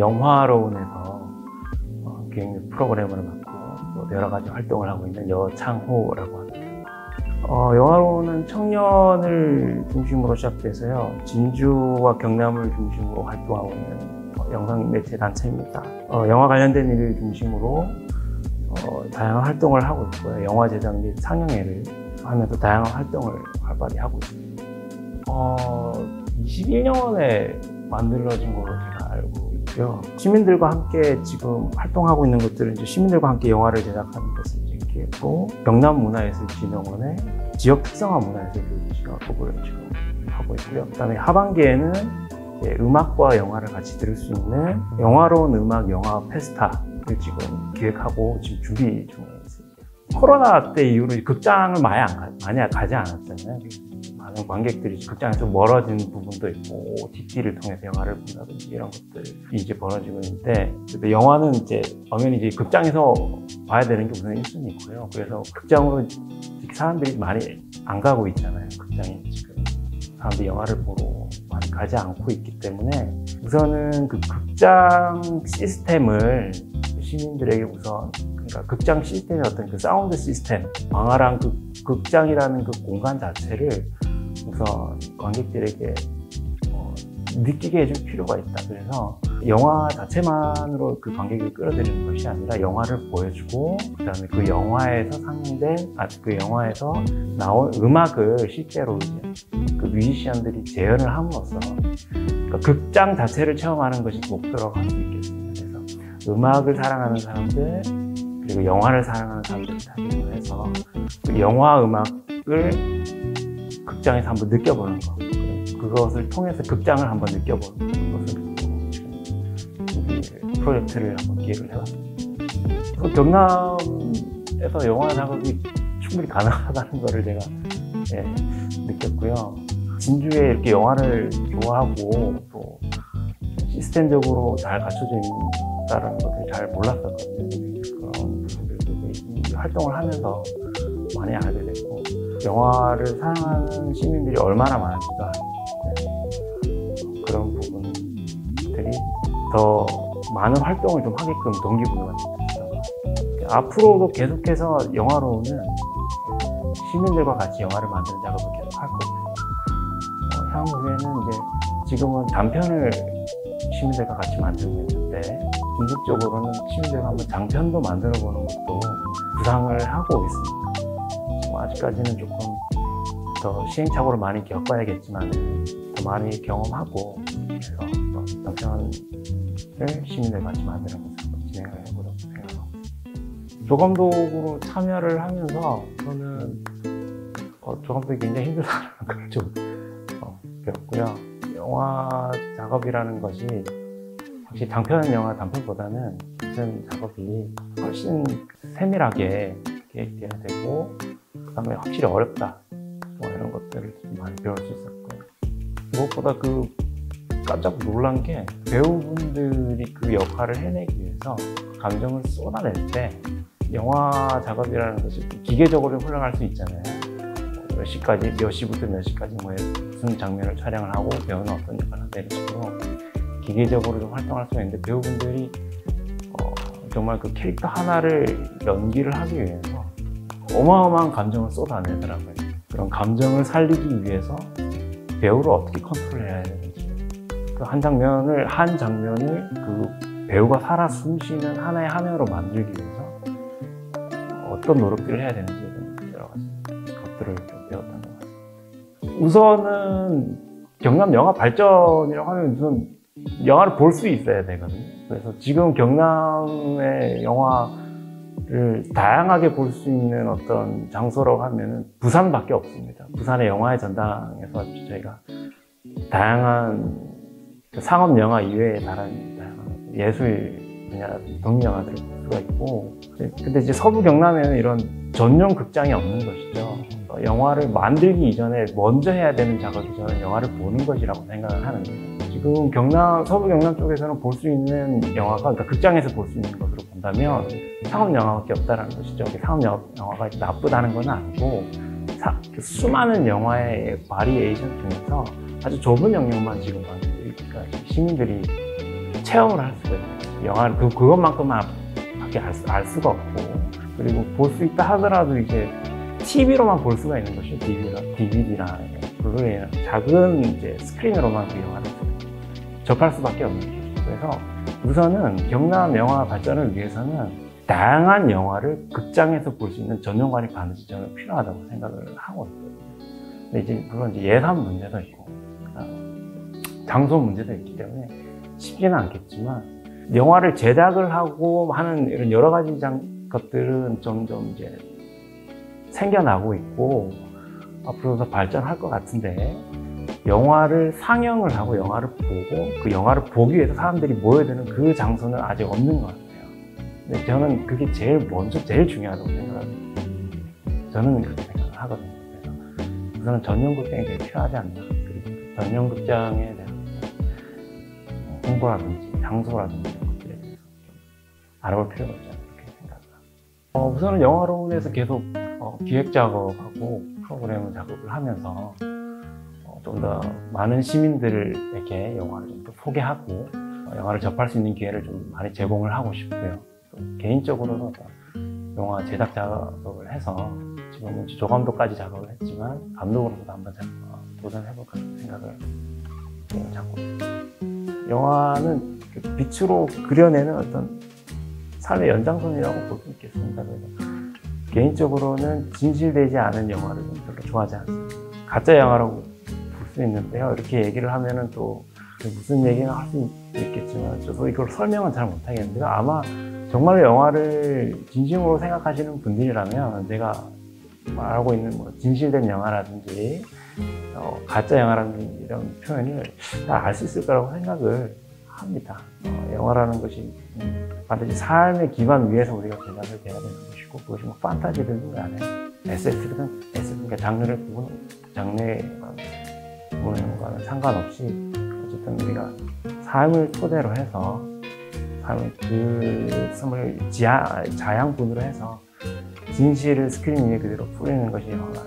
영화로운에서 기획 프로그래머를 맡고 또 여러 가지 활동을 하고 있는 여창호라고 합니다. 영화로운은 청년을 중심으로 시작돼서요, 진주와 경남을 중심으로 활동하고 있는 영상 매체 단체입니다. 영화 관련된 일을 중심으로 다양한 활동을 하고 있고요. 영화 제작 및 상영회를 하면서 다양한 활동을 활발히 하고 있습니다. 21년에 만들어진 걸로 제가 알고 있고요. 시민들과 함께 지금 활동하고 있는 것들은 이제 시민들과 함께 영화를 제작하는 것을 기획했고, 경남문화예술진흥원의 지역 특성화 문화예술 작업을 지금 하고 있고요. 그다음에 하반기에는 음악과 영화를 같이 들을 수 있는 영화로운 음악 영화 페스타를 지금 기획하고 지금 준비 중에 있습니다. 코로나 때 이후로 극장을 많이 가지 않았잖아요. 많은 관객들이 극장에서 멀어지는 부분도 있고, OTT를 통해서 영화를 본다든지 이런 것들이 이제 벌어지고 있는데, 근데 영화는 이제 엄연히 이제 극장에서 봐야 되는 게 우선 1순위고요. 그래서 극장으로 사람들이 많이 안 가고 있잖아요. 극장에 지금 사람들이 영화를 보러 많이 가지 않고 있기 때문에 우선은 그 극장 시스템을 시민들에게 우선, 그러니까 극장 시스템의 어떤 그 사운드 시스템, 광활한 그 극장이라는 그 공간 자체를 우선 관객들에게 느끼게 해줄 필요가 있다. 그래서 영화 자체만으로 그 관객을 끌어들이는 것이 아니라 영화를 보여주고, 그 다음에 그 영화에서 상영된, 그 영화에서 나온 음악을 실제로 이제 그 뮤지션들이 재현을 함으로써, 그러니까 극장 자체를 체험하는 것이 목표라고 할 수 있겠습니다. 그래서 음악을 사랑하는 사람들, 그리고 영화를 사랑하는 사람들을 다기로 해서 그 영화 음악을 극장에서 한번 느껴보는 것, 그것을 통해서 극장을 한번 느껴보는 것을 지금 프로젝트를 한번 기획을 해봤습니다. 경남에서 영화 작업이 충분히 가능하다는 것을 제가 느꼈고요. 진주에 이렇게 영화를 좋아하고 또 시스템적으로 잘 갖춰져 있다는 것을 잘 몰랐었거든요. 그런 부분들도 활동을 하면서 많이 알게 됐고, 영화를 사랑하는 시민들이 얼마나 많은지도 알고, 그런 부분들이 더 많은 활동을 좀 하게끔 동기부여가 됐습니다. 앞으로도 계속해서 영화로는 시민들과 같이 영화를 만드는 작업을 계속 할 거고요. 향후에는 이제 지금은 단편을 시민들과 같이 만들고 있는데, 궁극적으로는 시민들과 한번 장편도 만들어 보는 것도 구상을 하고 있습니다. 아직까지는 조금 더 시행착오를 많이 겪어야겠지만 더 많이 경험하고, 그래서 장편을 시민들 같이 만드는 것을 진행을 해보려고 생각하고 있습니다. 조감독으로 참여를 하면서 저는 조감독이 굉장히 힘들다는 걸 좀 배웠고요. 영화 작업이라는 것이 확실히 장편 영화 단편보다는 무슨 작업이 훨씬 세밀하게 계획돼야 되고, 그 다음에 확실히 어렵다, 이런 것들을 좀 많이 배울 수 있었고요. 무엇보다 그 깜짝 놀란 게, 배우분들이 그 역할을 해내기 위해서 감정을 쏟아낼 때, 영화 작업이라는 것이 기계적으로 흘러갈 수 있잖아요. 몇 시까지, 몇 시부터 몇 시까지 무슨 장면을 촬영을 하고 배우는 어떤 역할을 한다, 이런 식으로 기계적으로 좀 활동할 수 있는데, 배우분들이 정말 그 캐릭터 하나를 연기를 하기 위해서 어마어마한 감정을 쏟아내더라고요. 그런 감정을 살리기 위해서 배우를 어떻게 컨트롤해야 되는지, 그 한 장면을 그 배우가 살아 숨쉬는 하나의 화면으로 만들기 위해서 어떤 노력들을 해야 되는지, 여러 가지 것들을 좀 배웠던 것 같습니다. 우선은 경남 영화 발전이라고 하면 우선 영화를 볼 수 있어야 되거든요. 그래서 지금 경남의 영화를 다양하게 볼 수 있는 어떤 장소라고 하면은 부산밖에 없습니다. 부산의 영화의 전당에서 저희가 다양한 상업 영화 이외에 다른 다양한 예술 분야 독립 영화들을 볼 수가 있고, 근데 이제 서부 경남에는 이런 전용 극장이 없는 것이죠. 영화를 만들기 이전에 먼저 해야 되는 작업이 저는 영화를 보는 것이라고 생각을 하는데, 지금 서부 경남 쪽에서는 볼 수 있는 영화가, 그러니까 극장에서 볼 수 있는 것으로 본다면 상업 영화밖에 없다는 것이죠. 상업 영화가 나쁘다는 건 아니고, 수많은 영화의 바리에이션 중에서 아주 좁은 영역만 지금 관객들이, 그러니까 시민들이 체험을 할 수가 있어요. 영화를 그것만큼밖에 알 수가 없고, 그리고 볼 수 있다 하더라도 이제 TV로만 볼 수가 있는 것이죠. DVD나 블루레이나 작은 이제 스크린으로만 그 영화를 접할 수밖에 없는 거죠. 그래서 우선은 경남 영화 발전을 위해서는 다양한 영화를 극장에서 볼 수 있는 전용관이 반드시 저는 필요하다고 생각을 하고 있거든요. 근데 이제 물론 이제 예산 문제도 있고 장소 문제도 있기 때문에 쉽지는 않겠지만, 영화를 제작을 하고 하는 이런 여러 가지 것들은 점점 이제 생겨나고 있고 앞으로도 발전할 것 같은데, 영화를 상영을 하고 영화를 보고 그 영화를 보기 위해서 사람들이 모여드는 그 장소는 아직 없는 것 같아요. 근데 저는 그게 제일 중요하다고 생각합니다. 저는 그렇게 생각을 하거든요. 그래서 우선은 전용극장이 제일 필요하지 않나. 그리고 전용극장에 대한 홍보라든지 장소라든지 이런 것들에 대해서 좀 알아볼 필요가 있지 않나, 그렇게 생각합니다. 우선은 영화로운에서 계속 기획 작업하고 프로그램 작업을 하면서 좀 더 많은 시민들에게 영화를 좀 더 소개하고 영화를 접할 수 있는 기회를 좀 많이 제공을 하고 싶고요. 또 개인적으로는 영화 제작 작업을 해서 지금은 조감독까지 작업을 했지만 감독으로도 한번 도전해볼까 생각을 잡고 있습니다. 영화는 빛으로 그려내는 어떤 삶의 연장선이라고 볼 수 있겠습니다. 그래서 개인적으로는 진실되지 않은 영화를 좀 별로 좋아하지 않습니다. 가짜 영화라고 볼 수 있는데요. 이렇게 얘기를 하면은 또 무슨 얘기나 할 수 있겠지만 저도 이걸 설명은 잘 못하겠는데요. 아마 정말 영화를 진심으로 생각하시는 분들이라면 제가 말하고 있는 진실된 영화라든지 가짜 영화라든지 이런 표현을 잘 알 수 있을 거라고 생각을 합니다. 영화라는 것이 반드시 삶의 기반 위에서 우리가 제작을 해야 되는 것이고, 그것이 판타지든 간에 SF든 그러니까 장르의 부분과는 상관없이 어쨌든 우리가 삶을 토대로 해서 삶을 자양분으로 해서 진실을 스크린 위에 그대로 뿌리는 것이 영화가